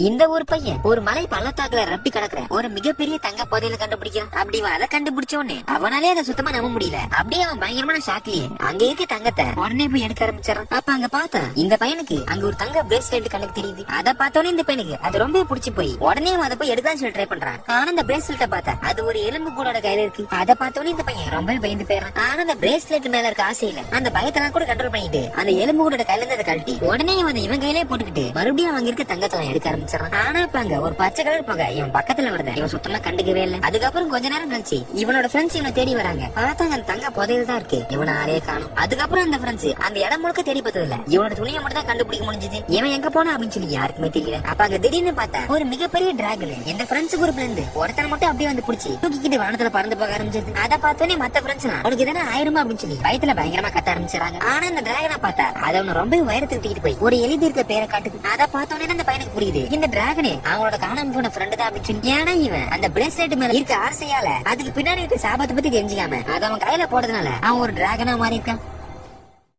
இந்த ஒரு பையன் ஒரு மலை பள்ளத்தாக்குல ரப்பி கிடக்குற ஒரு மிகப்பெரிய தங்க புதையல கண்டுபிடிக்கிறான். அப்படி அதை கண்டுபிடிச்ச உடனே அவனாலே அதை சுத்தமா நம்ப முடியல. அப்படியே அவன் பயங்கரமான ஷாக்லயே அங்க இருக்க தங்கத்தை உடனே போய் எடுக்க ஆரம்பிச்சான். அப்ப அங்க பார்த்தா இந்த பையனுக்கு அங்க ஒரு தங்க பிரேஸ்லெட் கணக்கு தெரியுது. அதை பார்த்தோன்னே இந்த பையனுக்கு அது ரொம்ப பிடிச்சி போய் உடனே அதை போய் எடுக்கலாம் சொல்லி ட்ரை பண்றான். ஆனா அந்த பிரேஸ்லெட்டை பார்த்தா அது ஒரு எலும்பு கூடோட கையில இருக்கு. அதை பார்த்தோன்னே இந்த பையன் ரொம்ப பயந்து போயிடறான். ஆனா அந்த பிரேஸ்லெட் மேல இருக்க ஆசையில அந்த பயத்தெல்லாம் கூட கண்ட்ரோல் பண்ணிட்டு அந்த எலும்பு கூடோட கையில இருந்து அதை கழட்டி உடனே இவன் கையிலே போட்டுக்கிட்டு மறுபடியும் அவங்க இருக்க தங்கத்தை எடுக்க ஆரம்பிச்சிடறான். ஆனா ஒரு பச்சை கலர் போக இவன் பக்கத்துல வருத இவன் சுத்தமா கண்டுக்கவே இல்லை. அதுக்கப்புறம் கொஞ்ச நேரம் கழிச்சு இவனோட ஃப்ரெண்ட்ஸ் இவனை தேடி வராங்க. பார்த்தாங்க அந்த தங்க புதையல் தான் இருக்கு. இவனை ஆளே காணும். அதுக்கப்புறம் அந்த ஃப்ரெண்ட்ஸ் அந்த இடம் முழுக்க தேடி பார்த்தது இல்ல. இவனோட துணியை மட்டும் தான் கண்டுபிடிக்க முடிஞ்சது. இவன் எங்க போனா அப்படின்னு சொல்லி யாருக்குமே தெரியல. அப்ப அங்க திடீர்னு பார்த்தா ஒரு மிகப்பெரிய டிராகன் இந்த ஃப்ரெண்ட்ஸ் குரூப்ல இருந்து ஒருத்தனை மட்டும் அப்படியே வந்து பிடிச்சி தூக்கிக்கிட்டு வானத்துல பறந்து போக ஆரம்பிச்சது. அதை பார்த்தோன்னே மத்த ஃப்ரெண்ட்ஸ் உனக்கு இதெல்லாம் ஆயிருமா அப்படின்னு சொல்லி பயத்துல பயங்கரமா கத்த ஆரம்பிச்சாங்க. ஆனா அந்த டிராகனை பார்த்தா அதை அவனை ரொம்ப உயரத்துக்கு தூக்கிட்டு போய் ஒரு எழுதி இருக்க பேரை காட்டுது. அதை பார்த்தோன்னே அந்த பையனுக்கு புரியுது இந்த டிராகனே அவங்களோட காணாம போன ஃப்ரெண்ட் தான் அப்படின்னு. ஏன்னா இவன் அந்த பிரேஸ்லெட் மேல இருக்க ஆசையால அதுக்கு பின்னாடி இருக்க சாபத்தை பத்தி தெரிஞ்சுக்காம அதை அவன் கையில போடுறதுனால அவன் ஒரு டிராகனா மாறி இருக்கான்.